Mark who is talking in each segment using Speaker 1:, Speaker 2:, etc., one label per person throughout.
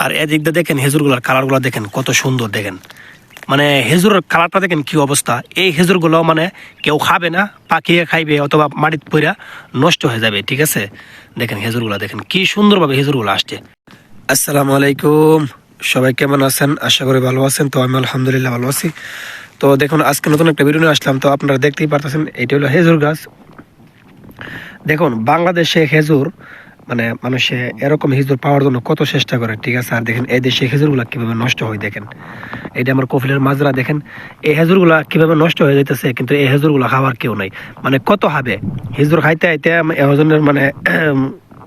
Speaker 1: আর এদিক দিয়ে দেখেন হেজুরগুলার কালারগুলো দেখেন কত সুন্দর দেখেন, মানে হেজুরের কালারটা দেখেন কি অবস্থা। এই হেজুরগুলো মানে কেউ খাবে না, পাকিয়ে খাইবে অথবা মাটির পইরা নষ্ট হয়ে যাবে। ঠিক আছে, দেখেন হেজুরগুলো দেখেন কি সুন্দরভাবে হেজুরগুলো আসছে। আসসালামু আলাইকুম, সবাই কেমন আছেন? আশা করি ভালো আছেন। তো আমি আলহামদুলিল্লাহ ভালো আছি। তো দেখুন আজকে নতুন একটা ভিডিও নিয়ে আসলাম। তো আপনারা দেখতেই পারতেছেন এটা হলো হেজুর গাছ। দেখুন বাংলাদেশে খেজুর মানে মানুষে এরকম খেজুর পাওয়ার জন্য কত চেষ্টা করে। ঠিক আছে, আর দেখেন এই দেশে খেজুরগুলা কিভাবে নষ্ট হয় দেখেন। এটা আমার কফিলের মাজরা দেখেন, এই হেজুরগুলা কিভাবে নষ্ট হয়ে যাইতেছে, কিন্তু এই হেজুরগুলা খাওয়ার কেউ নাই। মানে কত হবে হেজুর খাইতে খাইতে এজনের মানে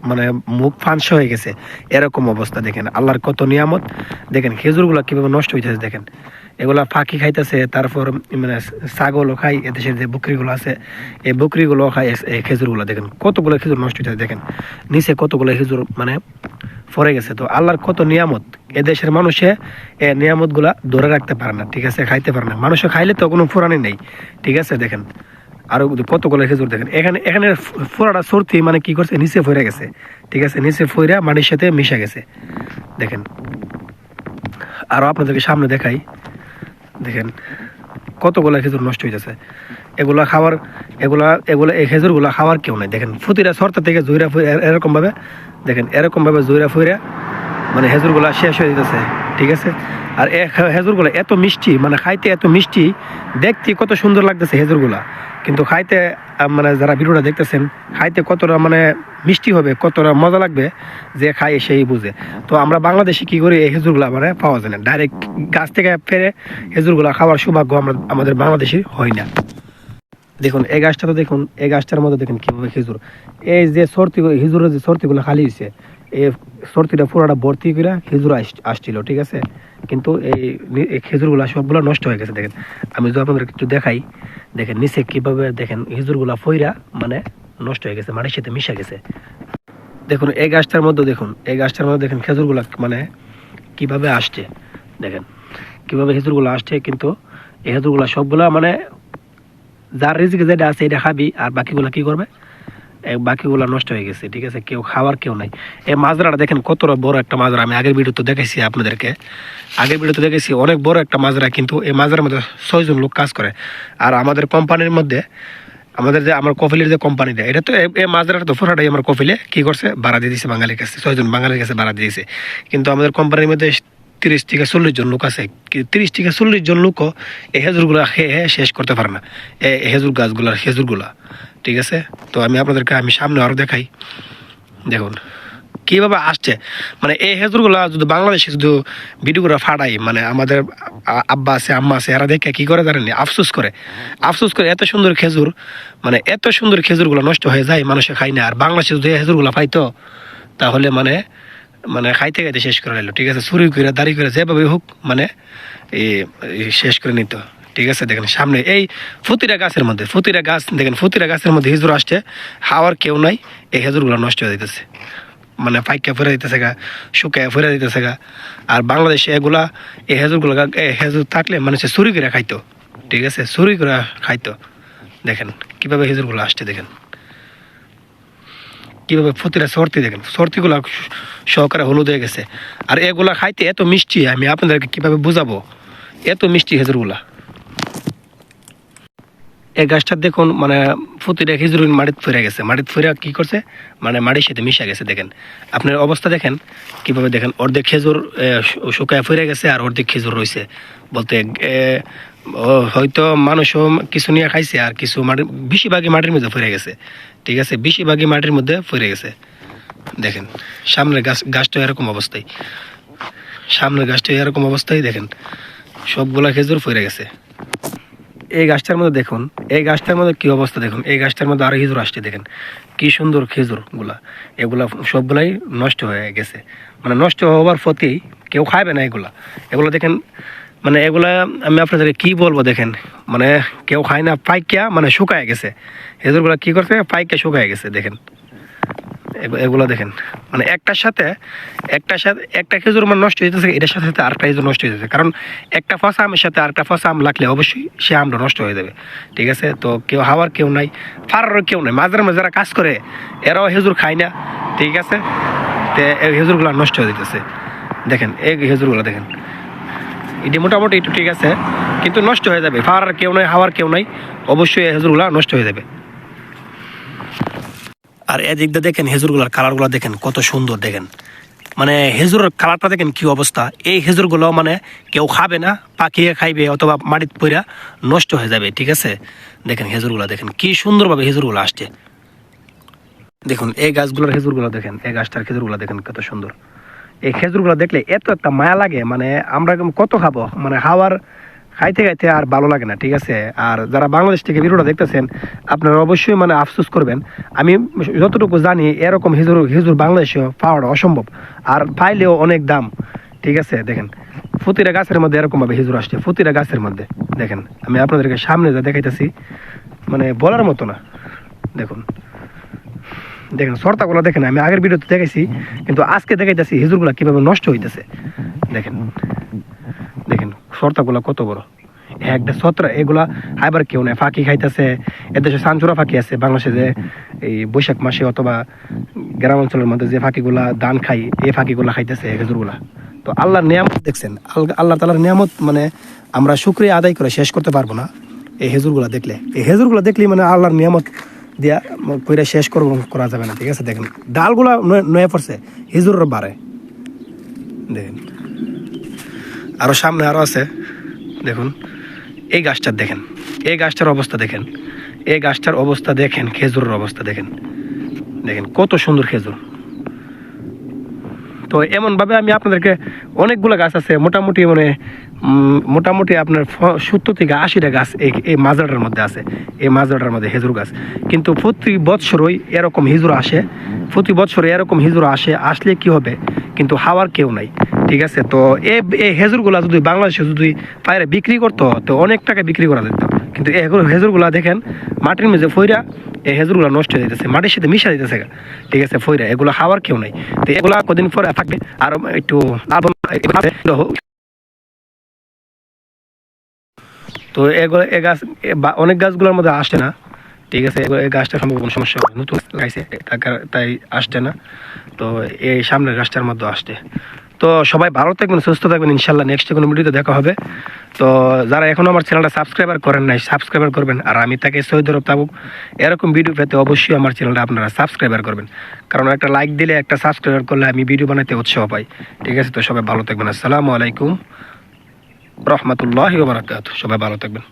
Speaker 1: মানে মুখ ফাঁস হয়ে গেছে, এরকম অবস্থা। দেখেন আল্লাহর কত নিয়ামত, দেখেন খেজুরগুলা কিভাবে নষ্ট হইতেছে দেখেন। এগুলা ফাঁকি খাইতেছে, তারপর মানে ছাগলও খাই, এদেশের যে বকরিগুলো আছে এই বকরিগুলো খাই এই খেজুরগুলো। দেখেন কতগুলো খেজুর নষ্ট হইতেছে, দেখেন নিচে কতগুলো খেজুর মানে পড়ে গেছে। তো আল্লাহর কত নিয়ামত, এদেশের মানুষে এই নিয়ামত গুলা ধরে রাখতে পারে না। ঠিক আছে, খাইতে পারে না, মানুষে খাইলে তো কোনো ফুরানি নেই। ঠিক আছে, দেখেন আরো কতগুলো খেজুর দেখেন। এখানে এখানে ফোড়াটা সরতি মানে কি করছে, নিচে ফিরে গেছে। ঠিক আছে, নিচে ফইরা মাটির সাথে মিশে গেছে দেখেন। আরো আপনাদেরকে সামনে দেখাই, দেখেন কতগুলো খেজুর নষ্ট হইতেছে। এগুলা খাওয়ার এগুলা এগুলা এই খেজুরগুলা খাওয়ার কেউ নাই। দেখেন প্রতিটা সরতা থেকে জুইরা এরকম ভাবে দেখেন, এরকম ভাবে জুইরা ফুইরা মানে হেজুরগুলা শেষ হয়ে যেতেছে। ঠিক আছে, আর হেজুরগুলা এত মিষ্টি, মানে খাইতে এত মিষ্টি, দেখতে কত সুন্দর লাগতেছে হেজুরগুলা, কিন্তু খাইতে মানে যারা ভিডিওটা দেখতেছেন খাইতে কতটা মানে মিষ্টি হবে, কতটা মজা লাগবে যে খায় সেই বুঝে। তো আমরা বাংলাদেশে কি করি, এই হেজুরগুলা মানে পাওয়া যায় না, ডাইরেক্ট গাছ থেকে ফেরে হেজুরগুলা খাওয়ার সৌভাগ্য আমাদের বাংলাদেশে হয় না। দেখুন এই গাছটা, তো দেখুন এই গাছটার মধ্যে দেখেন কিভাবে খেজুর, এই যে সর্তি খেজুরের যে সর্তিগুলো খালি হয়েছে, এই সর্তিটা পুরোটা ভর্তি করে খেজুর আসছিল। ঠিক আছে, কিন্তু এই খেজুরগুলা সবগুলো নষ্ট হয়ে গেছে। দেখেন আমি যদি আপনাদের একটু দেখাই, দেখেন নিচে কিভাবে দেখেন খেজুরগুলা ফইরা মানে নষ্ট হয়ে গেছে, মাটির সাথে মিশে গেছে। দেখুন এই গাছটার মধ্যে, দেখুন এই গাছটার মধ্যে দেখেন খেজুরগুলা মানে কিভাবে আসছে, দেখেন কিভাবে খেজুরগুলো আসছে, কিন্তু এই খেজুরগুলা সবগুলা মানে যার রিজিকে যেটা আছে এটা খাবি, আর বাকিগুলা কি করবে, বাকিগুলা নষ্ট হয়ে গেছে। ঠিক আছে, কেউ খাওয়ার কেউ নাই। এই মাজরাটা দেখেন কতটা বড় একটা মাজরা, আমি আগের ভিডিওতে দেখাইছি আপনাদেরকে, আগের ভিডিওতে দেখেছি অনেক বড় একটা মাজরা, কিন্তু এই মাজরার মধ্যে 6 জন লোক কাজ করে। আর আমাদের কোম্পানির মধ্যে আমাদের যে আমার কফিলের যে কোম্পানিটা, এটা তো এই মাজরাটা তো পুরোটাই আমার কফিলে কি করছে ভাড়া দিয়ে দিয়েছে বাঙালির কাছে, 6 জন বাঙালির কাছে ভাড়া দিয়েছে। কিন্তু আমাদের কোম্পানির মধ্যে 30 থেকে 40 জন লোক আছে, 30 থেকে 40 জন লোকও এই হেজুরগুলা খেয়ে শেষ করতে পারে না, এই হেজুর গাছগুলার হেজুরগুলা। ঠিক আছে, তো আমি আপনাদেরকে আমি সামনে আরো দেখাই, দেখুন কিভাবে আসছে। মানে এই হেজুরগুলা যদি বাংলাদেশে শুধু ভিডিওগুলো ফাটাই, মানে আমাদের আব্বা আছে আম্মা আছে, এরা দেখে কি করে জানেন, আফসোস করে, আফসোস করে। এত সুন্দর খেজুর, মানে এত সুন্দর খেজুরগুলো নষ্ট হয়ে যায়, মানুষে খায় না। আর বাংলাদেশে যদি হেজুরগুলো পাইতো তাহলে মানে মানে খাইতে খাইতে শেষ করে নিল। ঠিক আছে, চুরি করে দাড়ি করে যেভাবে হোক মানে শেষ করে নিত। ঠিক আছে, দেখেন সামনে এই প্রতিটা গাছের মধ্যে, প্রতিটা গাছ দেখেন, প্রতিটা গাছের মধ্যে হেজুর আসছে, খাওয়ার কেউ নাই। এই হেজুরগুলো নষ্ট হয়ে যেতেছে, মানে পাইকা ফেরা দিতেছে গা, শুকায় ফেরা দিতেছে গা। আর বাংলাদেশে এগুলা এই হেজুরগুলো হেজুর থাকলে মানুষের চুরি করে খাইতো। ঠিক আছে, চুরি করে খাইতো। দেখেন কিভাবে হেজুরগুলো আসছে, দেখেন কিভাবে প্রতিটা সর্তি, দেখেন সর্তিগুলা সহকারে হলুদ হয়ে গেছে। আর এগুলা খাইতে এত মিষ্টি, আমি আপনাদেরকে কিভাবে বুঝাবো, এত মিষ্টি খেজুরগুলা। এই গাছটা দেখুন মানে প্রতিটা খেজুর মাটিতে ফিরে গেছে, মাটিতে ফিরে কি করছে মানে মাটির সাথে মিশে গেছে। দেখেন আপনার অবস্থা দেখেন কিভাবে, দেখেন অর্ধেক খেজুর শুকায় ফিরে গেছে, আর অর্ধেক খেজুর রয়েছে। বলতে হয়তো মানুষও কিছু নিয়ে খাইছে, আর কিছু মাটির বেশিরভাগই মাটির মধ্যে ফিরে গেছে। ঠিক আছে, বেশিরভাগই মাটির মধ্যে ফিরে গেছে। দেখেন সামনের গাছটা এরকম অবস্থায়, সামনের গাছটা এরকম অবস্থায়, দেখেন সবগুলা খেজুর ফিরে গেছে। এই গাছটার মধ্যে দেখুন, এই গাছটার মধ্যে কি অবস্থা দেখুন, এই গাছটার মধ্যে আরো খেজুর আসছে, দেখেন কি সুন্দর খেজুর গুলা। এগুলা সবগুলাই নষ্ট হয়ে গেছে, মানে নষ্ট হওয়ার প্রতি কেউ খাবে না এগুলা। এগুলো দেখেন মানে এগুলা আমি আপনাদেরকে কি বলবো, দেখেন মানে কেউ খায় না, পাইকা মানে শুকায় গেছে। খেজুরগুলা কি করছে, পাইকা শুকায় গেছে। দেখেন এগুলো দেখেন, মানে একটার সাথে একটা খেজুর মানে নষ্ট হইতেছে, এটার সাথে সাথে আরেকটা খেজুর নষ্ট হয়ে যাচ্ছে। কারণ একটা ফসা আমের সাথে আরেকটা ফসা আম লাগলে অবশ্যই সে আমটা নষ্ট হয়ে যাবে। ঠিক আছে, তো কেউ হাওয়ার কেউ নাই, ফারারও কেউ নাই, মাঝে মাঝে যারা কাজ করে এরাও হেজুর খায় না। ঠিক আছে, তো এই হেজুরগুলো নষ্ট হয়ে যেতেছে। দেখেন এই খেজুরগুলো দেখেন, এটি মোটামুটি একটু ঠিক আছে, কিন্তু নষ্ট হয়ে যাবে। ফাড়ার কেউ নাই, হাওয়ার কেউ নাই, অবশ্যই এই খেজুরগুলো নষ্ট হয়ে যাবে। আর এদিক দিয়ে দেখেন খেজুরগুলোর কালারগুলো দেখেন কত সুন্দর দেখেন, মানে খেজুরের কালারটা দেখেন কি অবস্থা। এই খেজুরগুলো মানে কেউ খাবে না, পাখিয়ে খাইবে অথবা মাটিতে পইরা নষ্ট হয়ে যাবে, ঠিক আছে। দেখেন খেজুরগুলো দেখেন কি সুন্দরভাবে খেজুরগুলো আসছে। দেখুন এই গাছগুলোর খেজুরগুলো দেখেন, এই গাছটার খেজুরগুলো দেখেন কত সুন্দর। এই খেজুরগুলো দেখলে এত একটা মায়া লাগে, মানে আমরা কত খাবো, মানে হাওয়ার খাইতে খাইতে আর ভালো লাগে না, ঠিক আছে। আর যারা বাংলাদেশ থেকে ভিডিওটা দেখতেছেন আপনারা অবশ্যই মানে আফসোস করবেন। আমি যতটুকু জানি এরকম খেজুর বাংলাদেশে পাওয়াটা অসম্ভব, আর পাইলেও অনেক দাম, ঠিক আছে। দেখেন প্রতিটা গাছের মধ্যে এরকমভাবে খেজুর আসছে, প্রতিটা গাছের মধ্যে দেখেন। আমি আপনাদেরকে সামনে যা দেখাইতেছি, মানে বলার মতো না। দেখুন দেখেন সর্তাগুলো দেখেন, আমি আগের ভিডিওতে দেখাইছি, কিন্তু আজকে দেখাইতেছি খেজুরগুলো কিভাবে নষ্ট হইতেছে। দেখেন দেখেন সর্তাগুলো কত বড়, একটা ছত্রা, এগুলা খাইবার কেউ নেই, ফাঁকি খাইতেছে। এদেশে সানচুরা ফাঁকি আছে, বাংলাদেশে যে এই বৈশাখ মাসে অথবা গ্রাম অঞ্চলের মধ্যে যে ফাঁকিগুলা ধান খাই, এই ফাঁকিগুলা খাইতেছে খেজুরগুলা। তো আল্লাহর নিয়ামত দেখছেন, আল্লাহ তাআলার নিয়ামত মানে আমরা শুকরিয়া আদায় করে শেষ করতে পারবো না। এই খেজুরগুলা দেখলে, এই খেজুরগুলা দেখলেই মানে আল্লাহর নিয়ামত দিয়া কইরা শেষ করা যাবে না, ঠিক আছে। দেখেন ডালগুলা নয়ে পড়ছে, খেজুরের বারে দেখেন, আরো সামনে আরো আছে। দেখুন এই গাছটার দেখেন, এই গাছটার অবস্থা দেখেন, এই গাছটার অবস্থা দেখেন, খেজুরের অবস্থা দেখেন, দেখেন কত সুন্দর খেজুর। তো এমনভাবে আমি আপনাদেরকে অনেকগুলো গাছ আছে, মোটামুটি মানে মোটামুটি আপনার 70 থেকে 80টা গাছ এই মাজারটার মধ্যে আছে, এই মাজারটার মধ্যে খেজুর গাছ। কিন্তু প্রতি বছরই এরকম হিজুর আসে, প্রতি বছর এরকম হিজুর আসলে কি হবে, কিন্তু হাওয়ার কেউ নাই, ঠিক আছে। তো এই হেজুরগুলা যদি বাংলাদেশে যদি বাইরে বিক্রি করতো তো অনেক টাকা বিক্রি করা যেত, কিন্তু এই হেজুরগুলা দেখেন মাটির মধ্যে ফইরা এই হেজুরগুলা নষ্ট হয়ে যেতেছে, মাটির সাথে মিশা যেতেছে, ঠিক আছে, ফইরা। এগুলো হাওয়ার কেউ নাই, তো এগুলা কদিন পরে থাকবে আর একটু। তো এগুলো এই গাছ অনেক গাছগুলোর মধ্যে আসছে না, ঠিক আছে। এই গাছটা সম্ভব কোনো সমস্যা নতুন গাইছে তাই আসছে না, তো এই সামনের গাছটার মধ্যে আসছে। তো সবাই ভালো থাকবেন, সুস্থ থাকবেন, ইনশাল্লাহ নেক্সট কোনো ভিডিওতে দেখা হবে। তো যারা এখনও আমার চ্যানেলটা সাবস্ক্রাইবার করেন নাই, সাবস্ক্রাইবার করবেন। আর আমি তাকে সৈয়দ রব তাবুক এরকম ভিডিও পেতে অবশ্যই আমার চ্যানেলটা আপনারা সাবস্ক্রাইবার করবেন, কারণ একটা লাইক দিলে, একটা সাবস্ক্রাইবার করলে আমি ভিডিও বানাতে উৎসাহ পাই, ঠিক আছে। তো সবাই ভালো থাকবেন, আসসালামু আলাইকুম রহমতুল্লাহি ওয়া বারাকাতুহু, সবাই ভালো থাকবেন।